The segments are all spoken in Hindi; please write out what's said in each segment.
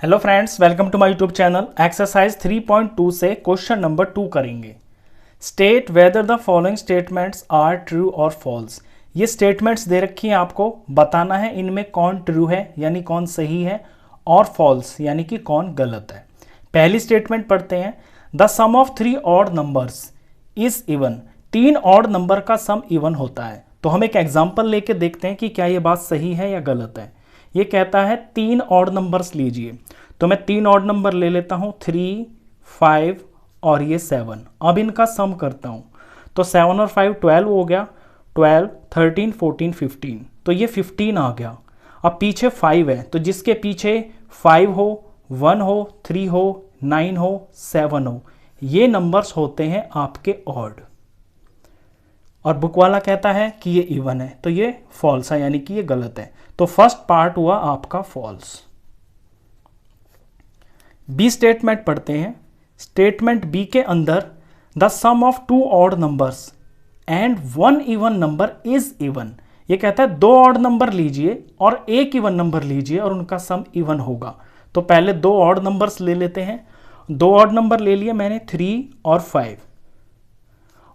Hello friends, welcome to my YouTube channel. Exercise 3.2 से क्वेश्चन नंबर 2 करेंगे। State whether the following statements are true और फॉल्स। ये स्टेटमेंट्स दे रखी हैं, आपको बताना है इनमें कौन ट्रू है यानी कौन सही है और फॉल्स यानी कि कौन गलत है। पहली स्टेटमेंट पढ़ते हैं। The sum of 3 odd numbers is even. 3 odd number का सम इवन होता है। तो हम एक एग्जाम्पल लेके देखते हैं कि क्या ये बात सही है या गलत है। ये कहता है 3 ऑड नंबर्स लीजिए, तो मैं 3 ऑड नंबर ले लेता हूं, 3, 5 और ये 7। अब इनका सम करता हूं, तो 7 और 5 12 हो गया, 12, 13, 14, 15, तो ये 15 आ गया। अब पीछे 5 है, तो जिसके पीछे 5 हो, 1 हो, 3 हो, 9 हो, 7 हो, ये नंबर्स होते हैं आपके ऑड। और बुक वाला कहता है कि ये इवन है, तो ये फॉल्स है यानी कि ये गलत है। तो फर्स्ट पार्ट हुआ आपका फॉल्स। बी स्टेटमेंट पढ़ते हैं। स्टेटमेंट बी के अंदर the sum of 2 odd numbers and 1 even number is even. ये कहता है 2 ऑड नंबर लीजिए और 1 इवन नंबर लीजिए और उनका सम इवन होगा। तो पहले 2 ऑड नंबर्स ले लेते हैं। 2 ऑड नंबर ले लिए मैंने, 3 और 5,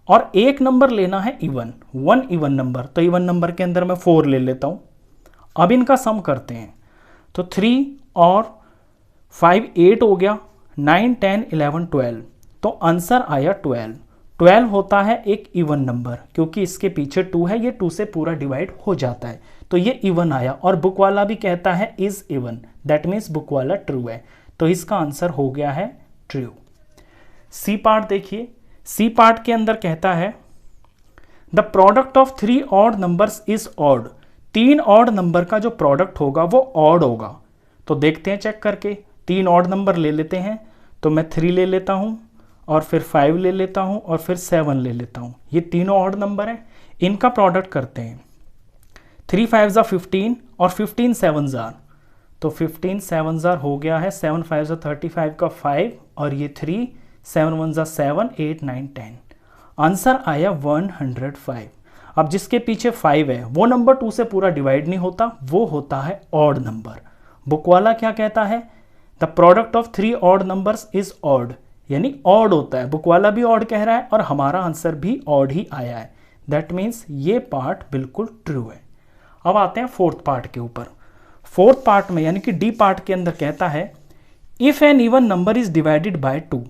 और 1 नंबर लेना है इवन, 1 इवन नंबर। तो इवन नंबर के अंदर मैं 4 ले लेता हूं। अब इनका सम करते हैं, तो 3 और 5 8 हो गया, 9 10 11 12, तो आंसर आया 12। 12 होता है एक इवन नंबर, क्योंकि इसके पीछे 2 है, ये 2 से पूरा डिवाइड हो जाता है, तो ये इवन आया। और बुक वाला भी कहता है is even, that means book वाला ट्रू है, तो इसका आंसर हो गया है ट्रू। सी पार्ट देखिए। सी पार्ट के अंदर कहता है the product of 3 odd numbers is odd. 3 odd number का जो प्रोडक्ट होगा वो ऑड होगा। तो देखते हैं चेक करके। 3 ऑड नंबर ले लेते हैं, तो मैं 3 ले लेता हूं और फिर 5 ले लेता हूं और फिर 7 ले लेता हूं। ये तीनों ऑड नंबर हैं, इनका प्रोडक्ट करते हैं। 3 5 15 और 15 7 जार, तो 15 7 जार हो गया है, 7 5 35 का 5 और ये 3, 7 1 7, 8 9 10, आंसर आया 105। अब जिसके पीछे 5 है वो नंबर 2 से पूरा डिवाइड नहीं होता, वो होता है ऑड नंबर। बुक वाला क्या कहता है, the product of 3 odd numbers is odd, यानी ऑड होता है। बुक वाला भी ऑड कह रहा है और हमारा आंसर भी ऑड ही आया है, दैट मीन्स ये पार्ट बिल्कुल ट्रू है। अब आते हैं फोर्थ पार्ट के ऊपर। फोर्थ पार्ट में यानी कि डी पार्ट के अंदर कहता है if an even number is divided by 2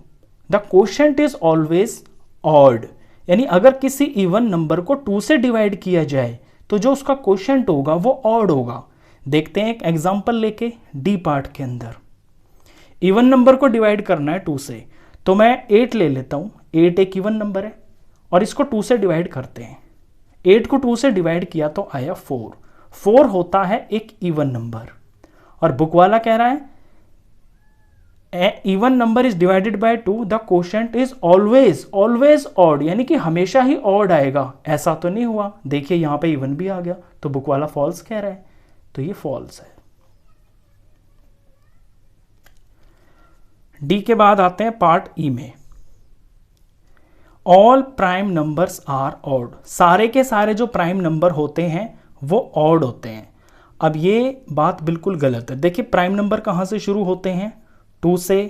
the quotient is always odd. यानी अगर किसी इवन नंबर को 2 से डिवाइड किया जाए तो जो उसका क्वोशिएंट होगा वो ऑड होगा। देखते हैं एक एग्जांपल लेके। डी पार्ट के अंदर इवन नंबर को डिवाइड करना है 2 से, तो मैं 8 ले लेता हूं। 8 एक इवन नंबर है और इसको 2 से डिवाइड करते हैं। 8 को 2 से डिवाइड किया तो आया 4। 4 होता है एक इवन नंबर। और बुक वाला कह रहा है even number is divided by 2 the quotient is always always odd, यानी कि हमेशा ही ऑड आएगा। ऐसा तो नहीं हुआ, देखिए यहां पे इवन भी आ गया, तो बुक वाला फॉल्स कह रहा है, तो ये फॉल्स है। डी के बाद आते हैं पार्ट ई में। All prime numbers are odd. सारे के सारे जो प्राइम नंबर होते हैं वो ऑड होते हैं। अब ये बात बिल्कुल गलत है। देखिए प्राइम नंबर कहां से शुरू होते हैं, 2 से।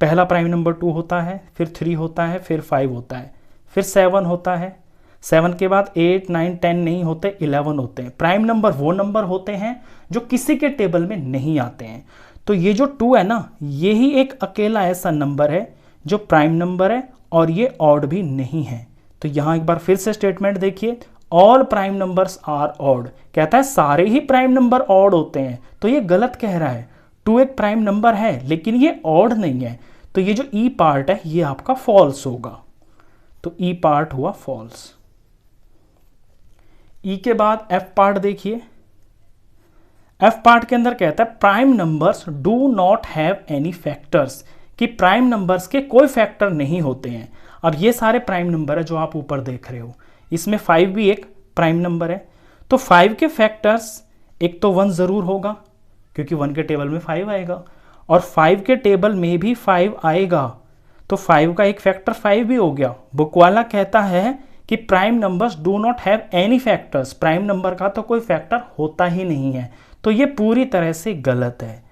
पहला प्राइम नंबर 2 होता है, फिर 3 होता है, फिर 5 होता है, फिर 7 होता है। 7 के बाद 8 9 10 नहीं होते, 11 होते हैं। प्राइम नंबर वो नंबर होते हैं जो किसी के टेबल में नहीं आते हैं। तो ये जो 2 है ना, ये ही एक अकेला ऐसा नंबर है जो प्राइम नंबर है और ये ऑड भी नहीं है। तो यहां एक बार फिर से स्टेटमेंट देखिए, all prime numbers are odd. कहता है सारे ही प्राइम नंबर ऑड होते हैं, तो ये गलत कह रहा है। 2 एक प्राइम नंबर है लेकिन ये ऑड नहीं है, तो ये जो ई पार्ट है ये आपका फॉल्स होगा। तो ई पार्ट हुआ फॉल्स। ई के बाद एफ पार्ट देखिए। एफ पार्ट के अंदर कहता है prime numbers do not have any factors, कि प्राइम नंबर्स के कोई फैक्टर नहीं होते हैं। अब ये सारे प्राइम नंबर है जो आप ऊपर देख रहे हो, इसमें 5 भी एक प्राइम नंबर है। तो 5 के फैक्टर्स, एक तो 1 जरूर होगा क्योंकि 1 के टेबल में 5 आएगा, और 5 के टेबल में भी 5 आएगा, तो 5 का एक फैक्टर 5 भी हो गया। बुक वाला कहता है कि prime numbers do not have any factors, prime number का तो कोई फैक्टर होता ही नहीं है, तो ये पूरी तरह से गलत है।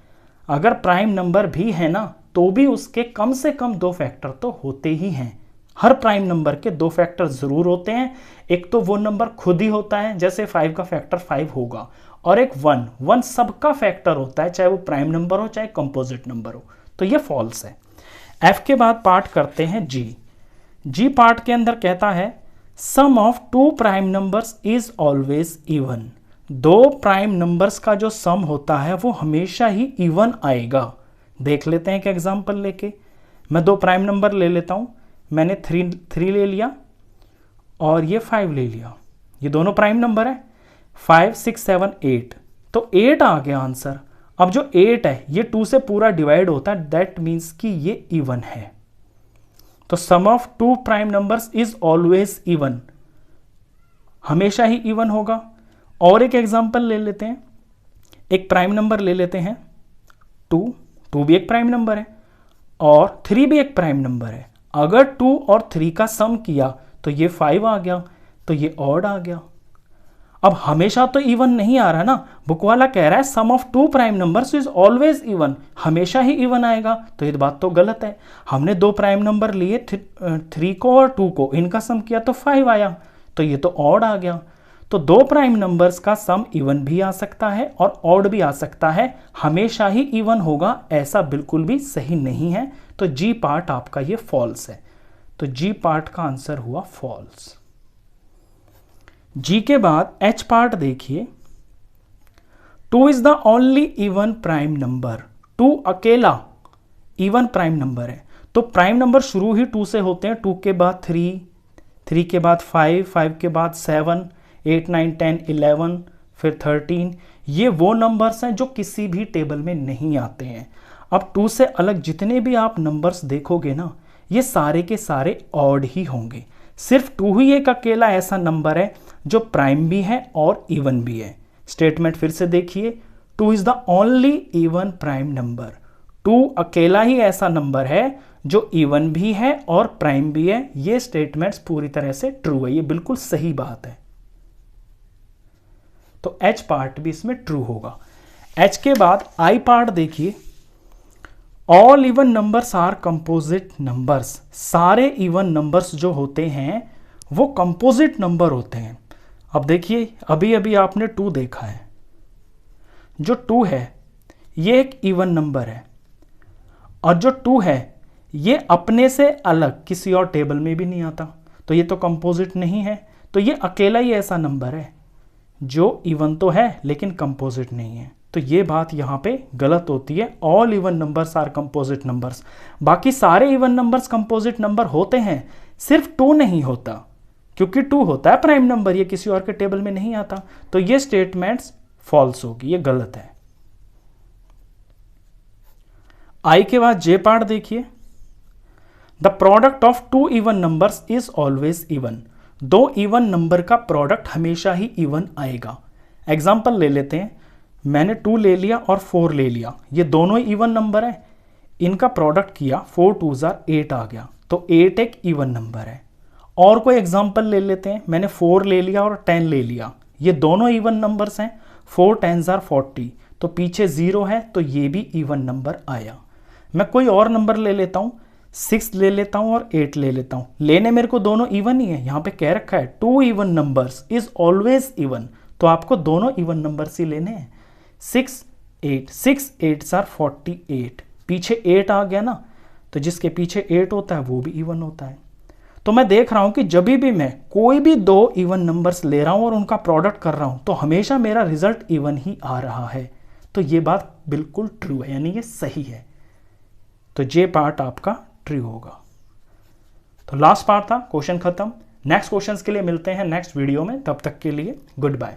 अगर प्राइम नंबर भी है ना तो भी उसके कम से कम 2 फैक्टर तो होते ही हैं। हर प्राइम नंबर के 2 फैक्टर जरूर होते हैं। एक तो वो नंबर खुद ही होता है, जैसे 5 का फैक्टर 5 होगा, और एक 1 सबका फैक्टर होता है, चाहे वो प्राइम नंबर हो चाहे कंपोजिट नंबर हो। तो ये फॉल्स है। एफ के बाद पार्ट करते हैं जी पार्ट के अंदर कहता है sum of 2 prime numbers is always even. 2 prime numbers का जो सम होता है वो हमेशा ही इवन आएगा। देख लेते हैं एक एग्जांपल लेके। मैं 2 प्राइम नंबर ले लेता हूं। मैंने 3 ले लिया और ये 5 ले लिया। ये दोनों प्राइम नंबर है, 5 6 7 8, तो 8 आ गया आंसर। अब जो 8 है ये 2 से पूरा डिवाइड होता है, दैट मीन्स कि ये इवन है। तो sum of 2 prime numbers is always even, हमेशा ही इवन होगा। और एक एग्जांपल ले लेते हैं। एक प्राइम नंबर ले लेते हैं 2 भी एक प्राइम नंबर है और 3 भी एक प्राइम नंबर है। अगर 2 और 3 का सम किया तो ये 5 आ गया, तो ये ऑड आ गया। अब हमेशा तो इवन नहीं आ रहा ना, बुक वाला कह रहा है sum of 2 prime numbers is always even, हमेशा ही इवन आएगा। तो ये बात तो गलत है। हमने 2 प्राइम नंबर लिए 3 को और 2 को, इनका सम किया तो 5 आया, तो ये तो ऑड आ गया। तो 2 प्राइम नंबर्स का सम इवन भी आ सकता है और ऑड भी आ सकता है, हमेशा ही इवन होगा ऐसा बिल्कुल भी सही नहीं है। तो जी पार्ट आपका ये फॉल्स है। तो जी पार्ट का आंसर हुआ फॉल्स। जी के बाद एच पार्ट देखिए। 2 is the only even prime number. 2 अकेला इवन प्राइम नंबर है। तो प्राइम नंबर शुरू ही 2 से होते हैं। 2 के बाद 3 के बाद 5 के बाद 7 8 9 10 11 फिर 13। ये वो नंबर्स हैं जो किसी भी टेबल में नहीं आते हैं। अब 2 से अलग जितने भी आप नंबर्स देखोगे ना, ये सारे के सारे ऑड ही होंगे। सिर्फ 2 ही एक अकेला ऐसा नंबर है जो प्राइम भी है और इवन भी है। स्टेटमेंट फिर से देखिए, 2 is the only even prime number. 2 अकेला ही ऐसा नंबर है जो इवन भी है और प्राइम भी है। ये स्टेटमेंट्स पूरी तरह से ट्रू है, ये बिल्कुल सही बात है। तो एच पार्ट भी इसमें ट्रू होगा। एच के बाद आई पार्ट देखिए। All even numbers are composite numbers. सारे इवन नंबर्स जो होते हैं वो कंपोजिट नंबर होते हैं। अब देखिए, अभी अभी आपने 2 देखा है। जो 2 है ये एक इवन नंबर है, और जो 2 है ये अपने से अलग किसी और टेबल में भी नहीं आता, तो ये तो कंपोजिट नहीं है। तो ये अकेला ही ऐसा नंबर है जो इवन तो है लेकिन कंपोजिट नहीं है। तो ये बात यहाँ पे गलत होती है। All even numbers are composite numbers. बाकी सारे इवन नंबर्स कंपोजिट नंबर होते हैं, सिर्फ 2 नहीं होता, क्योंकि 2 होता है प्राइम नंबर, ये किसी और के टेबल में नहीं आता। तो ये स्टेटमेंट्स फॉल्स होगी, ये गलत है। आई के बाद जे पार्ट देखिए। The product of 2 even numbers is always even. 2 even number का प्रोडक्ट हमेशा ही इवन आएगा। एग्जाम्पल ले लेते हैं। मैंने 2 ले लिया और 4 ले लिया, ये दोनों इवन नंबर है। इनका प्रोडक्ट किया, 4 2s 8 आ गया, तो 8 एक इवन नंबर है। और कोई एग्जाम्पल ले लेते हैं। मैंने 4 ले लिया और 10 ले लिया, ये दोनों इवन नंबर्स हैं। 4 10s 40, तो पीछे 0 है, तो ये भी इवन नंबर आया। मैं कोई और नंबर ले लेता हूँ, 6 ले लेता हूँ और 8 ले लेता हूँ। लेने मेरे को दोनों इवन ही है। यहाँ पे कह रखा है 2 even numbers is always even, तो आपको दोनों इवन नंबर्स ही लेने हैं। 6 8 6 8s 48, पीछे 8 आ गया ना, तो जिसके पीछे 8 होता है वो भी इवन होता है। तो मैं देख रहा हूं कि जब भी मैं कोई भी 2 इवन नंबर्स ले रहा हूं और उनका प्रोडक्ट कर रहा हूं तो हमेशा मेरा रिजल्ट इवन ही आ रहा है। तो ये बात बिल्कुल ट्रू है, यानी ये सही है। तो जे पार्ट आपका ट्रू होगा। तो लास्ट पार्ट था, क्वेश्चन खत्म। नेक्स्ट क्वेश्चंस के लिए मिलते हैं नेक्स्ट वीडियो में, तब तक के लिए गुड बाय।